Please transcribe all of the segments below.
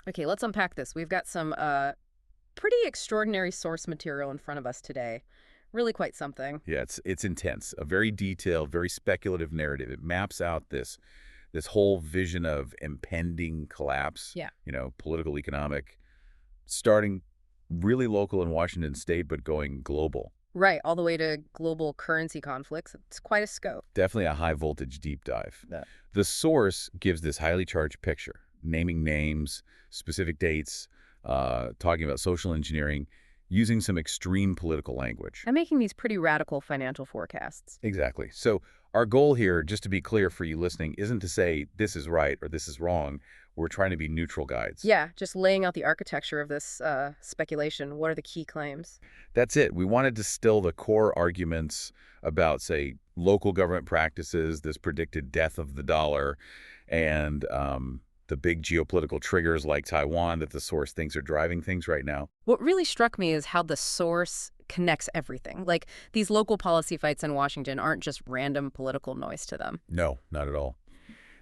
Okay, let's unpack this. We've got some pretty extraordinary source material in front of us today. Really quite something. Yeah, it's intense. A very detailed, very speculative narrative. It maps out this whole vision of impending collapse, Yeah. political, economic, starting really local in Washington state, but going global. Right, all the way to global currency conflicts. It's quite a scope. Definitely a high voltage deep dive. Yeah. The source gives this highly charged picture, naming names, specific dates, talking about social engineering, using some extreme political language. I'm making these pretty radical financial forecasts. Exactly. So our goal here, just to be clear for you listening, isn't to say this is right or this is wrong. We're trying to be neutral guides. Yeah, just laying out the architecture of this speculation. What are the key claims? That's it. We want to distill the core arguments about, say, local government practices, this predicted death of the dollar, and the big geopolitical triggers like Taiwan that the source thinks are driving things right now. What really struck me is how the source connects everything. Like, these local policy fights in Washington aren't just random political noise to them. No, not at all.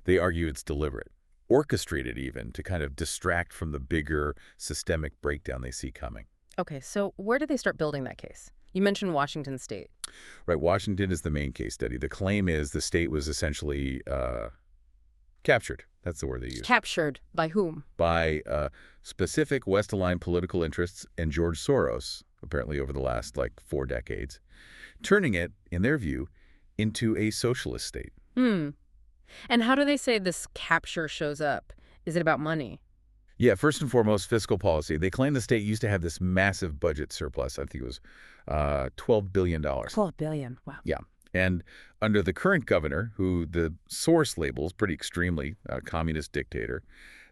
They argue it's deliberate, orchestrated even, to kind of distract from the bigger systemic breakdown they see coming. Okay, so where do they start building that case? You mentioned Washington State. Right, Washington is the main case study. The claim is the state was essentially captured. That's the word they use. Captured by whom? By specific West-aligned political interests and George Soros, apparently over the last, 4 decades, turning it, in their view, into a socialist state. Hmm. And how do they say this capture shows up? Is it about money? Yeah, first and foremost, fiscal policy. They claim the state used to have this massive budget surplus. I think it was $12 billion. 12 billion. Wow. Yeah. And under the current governor, who the source labels pretty extremely a communist dictator,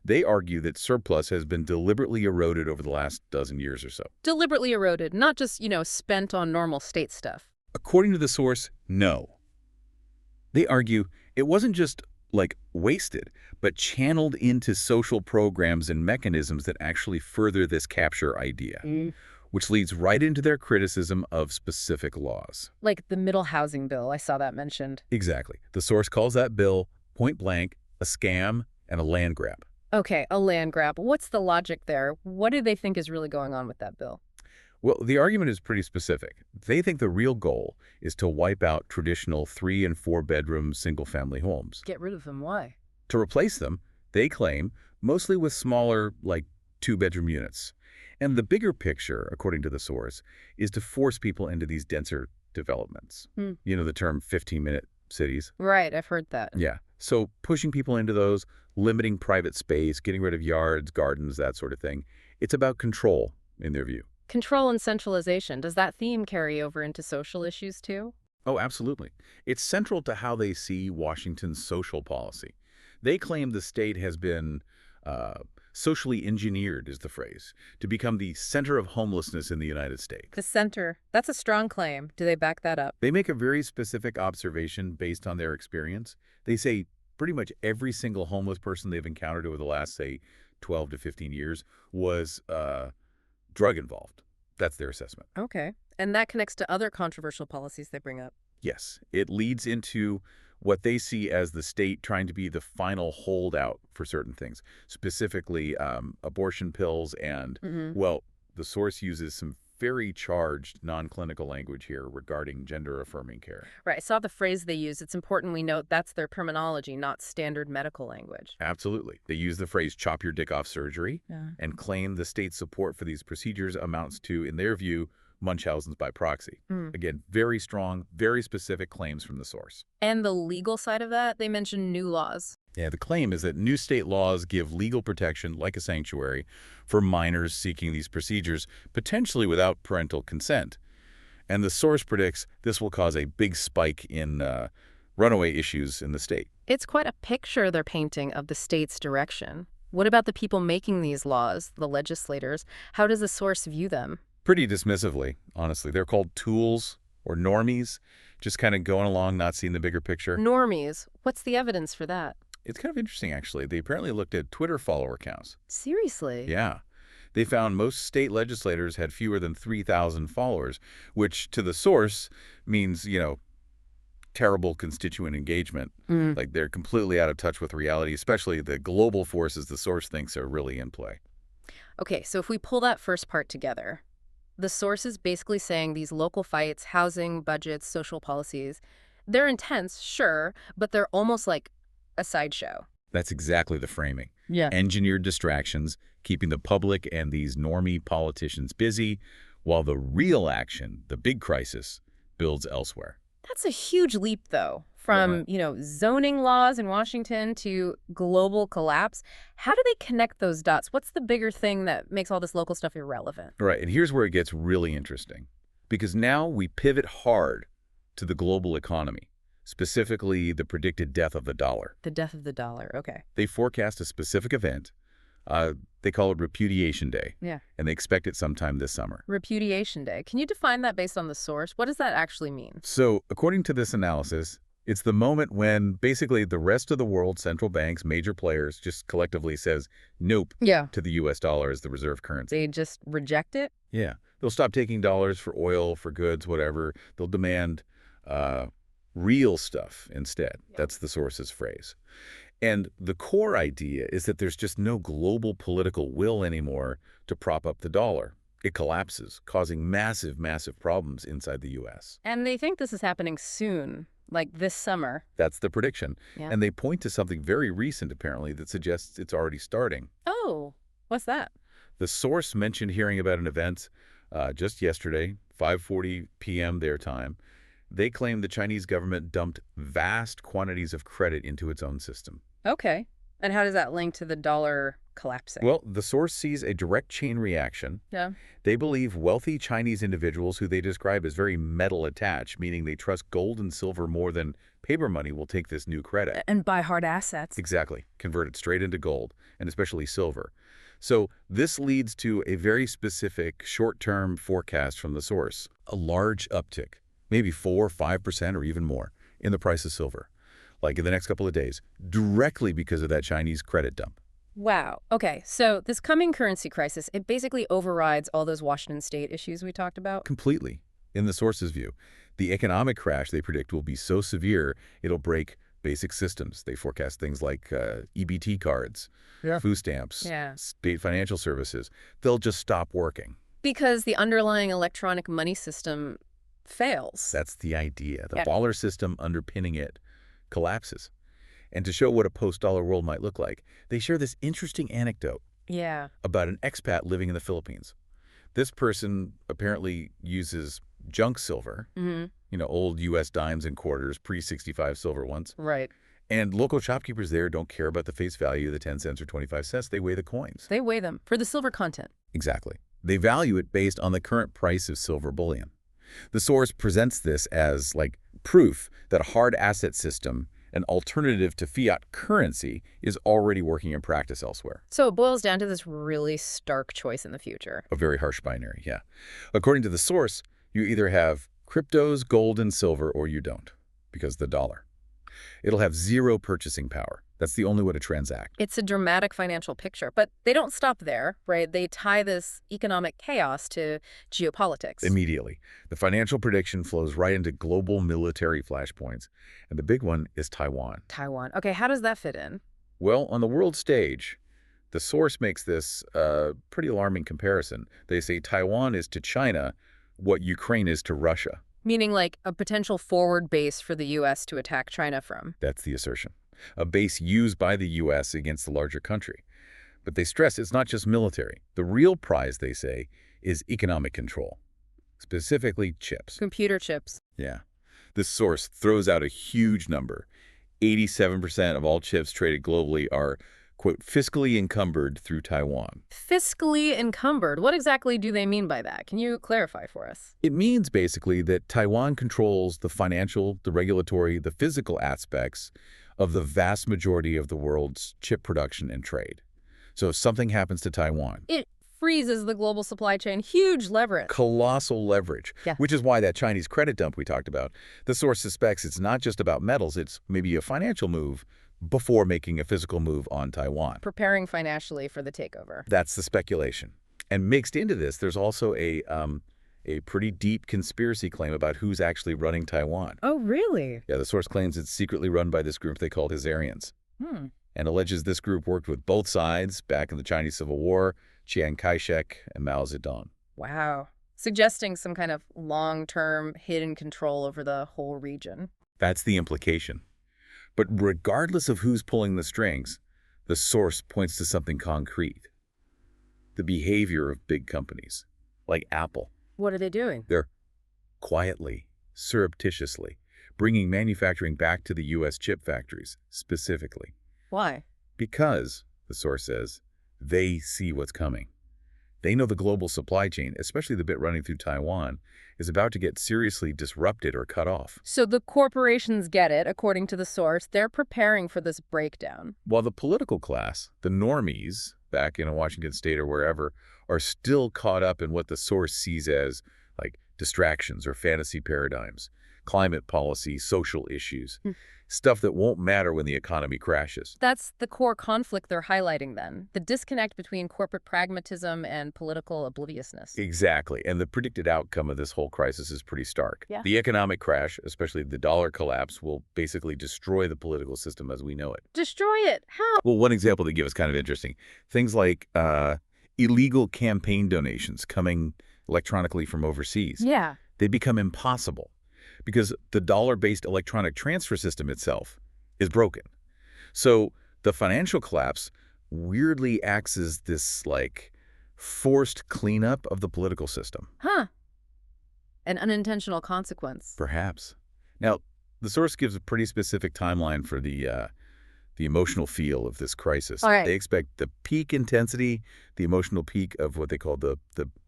they argue that surplus has been deliberately eroded over the last dozen years or so. Deliberately eroded, not just, spent on normal state stuff. According to the source, no. They argue it wasn't just, wasted, but channeled into social programs and mechanisms that actually further this capture idea, which leads right into their criticism of specific laws. Like the middle housing bill, I saw that mentioned. Exactly. The source calls that bill, point blank, a scam and a land grab. Okay, a land grab. What's the logic there? What do they think is really going on with that bill? Well, the argument is pretty specific. They think the real goal is to wipe out traditional 3- and 4-bedroom single-family homes. Get rid of them. Why? To replace them, they claim, mostly with smaller, 2-bedroom units. And the bigger picture, according to the source, is to force people into these denser developments. You know the term 15-minute cities? Right, I've heard that. Yeah. So pushing people into those, limiting private space, getting rid of yards, gardens, that sort of thing. It's about control, in their view. Control and centralization. Does that theme carry over into social issues too? Oh, absolutely. It's central to how they see Washington's social policy. They claim the state has been socially engineered, is the phrase, to become the center of homelessness in the United States. The center. That's a strong claim. Do they back that up? They make a very specific observation based on their experience. They say pretty much every single homeless person they've encountered over the last, say, 12 to 15 years was drug involved. That's their assessment. Okay. And that connects to other controversial policies they bring up. Yes. It leads into what they see as the state trying to be the final holdout for certain things, specifically abortion pills and, well, the source uses some very charged non-clinical language here regarding gender-affirming care. Right. I saw the phrase they use. It's important we note that's their terminology, not standard medical language. Absolutely. They use the phrase chop your dick off surgery and claim the state's support for these procedures amounts to, in their view, Munchhausen's by proxy. Again, very strong, very specific claims from the source. And the legal side of that, they mention new laws. Yeah, the claim is that new state laws give legal protection, like a sanctuary, for minors seeking these procedures, potentially without parental consent. And the source predicts this will cause a big spike in runaway issues in the state. It's quite a picture they're painting of the state's direction. What about the people making these laws, the legislators? How does the source view them? Pretty dismissively, honestly. They're called tools or normies, just kind of going along, not seeing the bigger picture. Normies. What's the evidence for that? It's kind of interesting, actually. They apparently looked at Twitter follower counts. Seriously? Yeah. They found most state legislators had fewer than 3,000 followers, which to the source means, terrible constituent engagement. Like they're completely out of touch with reality, especially the global forces the source thinks are really in play. Okay, so if we pull that first part together, the source is basically saying these local fights, housing, budgets, social policies, they're intense, sure, but they're almost like a sideshow. That's exactly the framing. Yeah. Engineered distractions, keeping the public and these normie politicians busy, while the real action, the big crisis, builds elsewhere. That's a huge leap, though, from, zoning laws in Washington to global collapse. How do they connect those dots? What's the bigger thing that makes all this local stuff irrelevant? Right, and here's where it gets really interesting. Because now we pivot hard to the global economy, specifically the predicted death of the dollar. The death of the dollar, okay. They forecast a specific event. They call it Repudiation Day. Yeah. And they expect it sometime this summer. Repudiation Day. Can you define that based on the source? What does that actually mean? So, according to this analysis, it's the moment when basically the rest of the world, central banks, major players, just collectively says nope to the U.S. dollar as the reserve currency. They just reject it? Yeah. They'll stop taking dollars for oil, for goods, whatever. They'll demand real stuff instead. Yeah. That's the source's phrase. And the core idea is that there's just no global political will anymore to prop up the dollar. It collapses, causing massive, massive problems inside the U.S. And they think this is happening soon, like this summer. That's the prediction. Yeah. And they point to something very recent, apparently, that suggests it's already starting. Oh, what's that? The source mentioned hearing about an event just yesterday, 5:40 p.m. their time. They claim the Chinese government dumped vast quantities of credit into its own system. Okay. And how does that link to the dollar collapsing? Well, the source sees a direct chain reaction. Yeah. They believe wealthy Chinese individuals who they describe as very metal attached, meaning they trust gold and silver more than paper money, will take this new credit. And buy hard assets. Exactly. Convert it straight into gold, and especially silver. So this leads to a very specific short-term forecast from the source, a large uptick, maybe 4 or 5% or even more, in the price of silver, like in the next couple of days, directly because of that Chinese credit dump. Wow. Okay, so this coming currency crisis, it basically overrides all those Washington state issues we talked about? Completely. In the source's view, the economic crash they predict will be so severe, it'll break basic systems. They forecast things like EBT cards, food stamps, state financial services. They'll just stop working. Because the underlying electronic money system fails. That's the idea. The dollar system underpinning it collapses. And to show what a post-dollar world might look like, they share this interesting anecdote about an expat living in the Philippines. This person apparently uses junk silver, old U.S. dimes and quarters, pre-65 silver ones. Right. And local shopkeepers there don't care about the face value of the 10 cents or 25 cents. They weigh the coins. They weigh them for the silver content. Exactly. They value it based on the current price of silver bullion. The source presents this as like proof that a hard asset system, an alternative to fiat currency, is already working in practice elsewhere. So it boils down to this really stark choice in the future. A very harsh binary, yeah. According to the source, you either have cryptos, gold, and silver, or you don't, because of the dollar. It'll have zero purchasing power. That's the only way to transact. It's a dramatic financial picture, but they don't stop there, right? They tie this economic chaos to geopolitics. Immediately. The financial prediction flows right into global military flashpoints. And the big one is Taiwan. Taiwan. Okay, how does that fit in? Well, on the world stage, the source makes this pretty alarming comparison. They say Taiwan is to China what Ukraine is to Russia. Meaning like a potential forward base for the U.S. to attack China from. That's the assertion. A base used by the U.S. against the larger country. But they stress it's not just military. The real prize, they say, is economic control, specifically chips. Computer chips. Yeah. This source throws out a huge number. 87% of all chips traded globally are, quote, fiscally encumbered through Taiwan. Fiscally encumbered? What exactly do they mean by that? Can you clarify for us? It means basically that Taiwan controls the financial, the regulatory, the physical aspects of the vast majority of the world's chip production and trade. So if something happens to Taiwan, it freezes the global supply chain. Huge leverage. Colossal leverage, which is why that Chinese credit dump we talked about, the source suspects it's not just about metals, it's maybe a financial move before making a physical move on Taiwan. Preparing financially for the takeover. That's the speculation. And mixed into this, there's also a a pretty deep conspiracy claim about who's actually running Taiwan. Oh, really? Yeah, the source claims it's secretly run by this group they call Hazarians, Hmm. and alleges this group worked with both sides back in the Chinese Civil War, Chiang Kai-shek and Mao Zedong. Wow. Suggesting some kind of long-term hidden control over the whole region. That's the implication. But regardless of who's pulling the strings, the source points to something concrete. The behavior of big companies, like Apple. What are they doing? They're quietly, surreptitiously, bringing manufacturing back to the U.S. chip factories, specifically. Why? Because, the source says, they see what's coming. They know the global supply chain, especially the bit running through Taiwan, is about to get seriously disrupted or cut off. So the corporations get it, according to the source. They're preparing for this breakdown. While the political class, the normies, back in Washington State or wherever, are still caught up in what the source sees as, like, distractions or fantasy paradigms, climate policy, social issues, stuff that won't matter when the economy crashes. That's the core conflict they're highlighting then, the disconnect between corporate pragmatism and political obliviousness. Exactly, and the predicted outcome of this whole crisis is pretty stark. Yeah. The economic crash, especially the dollar collapse, will basically destroy the political system as we know it. Destroy it? How? Well, one example they give is kind of interesting. Things like illegal campaign donations coming electronically from overseas. Yeah. They become impossible because the dollar-based electronic transfer system itself is broken. So the financial collapse weirdly acts as this, like, forced cleanup of the political system. Huh. An unintentional consequence. Perhaps. Now, the source gives a pretty specific timeline for the emotional feel of this crisis. All right. They expect the peak intensity, the emotional peak of what they call the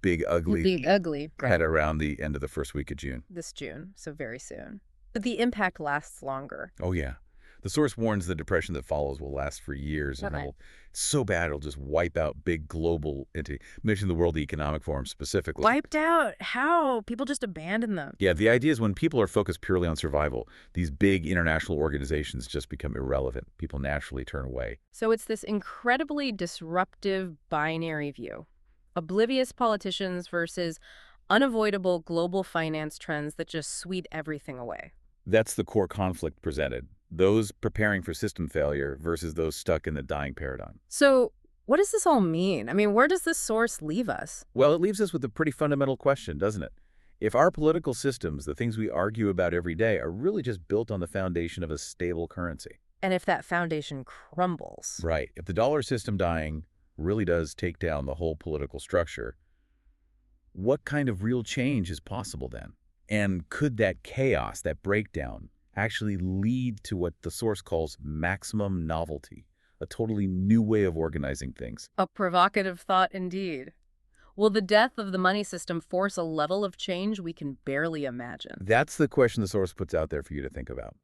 big ugly, Big ugly. at around the end of the first week of June. This June, so very soon. But the impact lasts longer. Oh, yeah. The source warns the depression that follows will last for years, and Okay. it's so bad it'll just wipe out big global entities, mention the World Economic Forum specifically. Wiped out? How? People just abandon them. Yeah, the idea is when people are focused purely on survival, these big international organizations just become irrelevant. People naturally turn away. So it's this incredibly disruptive binary view. Oblivious politicians versus unavoidable global finance trends that just sweep everything away. That's the core conflict presented. Those preparing for system failure versus those stuck in the dying paradigm. So what does this all mean? I mean, where does this source leave us? Well, it leaves us with a pretty fundamental question, doesn't it? If our political systems, the things we argue about every day, are really just built on the foundation of a stable currency. And if that foundation crumbles? Right. If the dollar system dying really does take down the whole political structure, what kind of real change is possible then? And could that chaos, that breakdown, actually lead to what the source calls maximum novelty, a totally new way of organizing things? A provocative thought indeed. Will the death of the money system force a level of change we can barely imagine? That's the question the source puts out there for you to think about.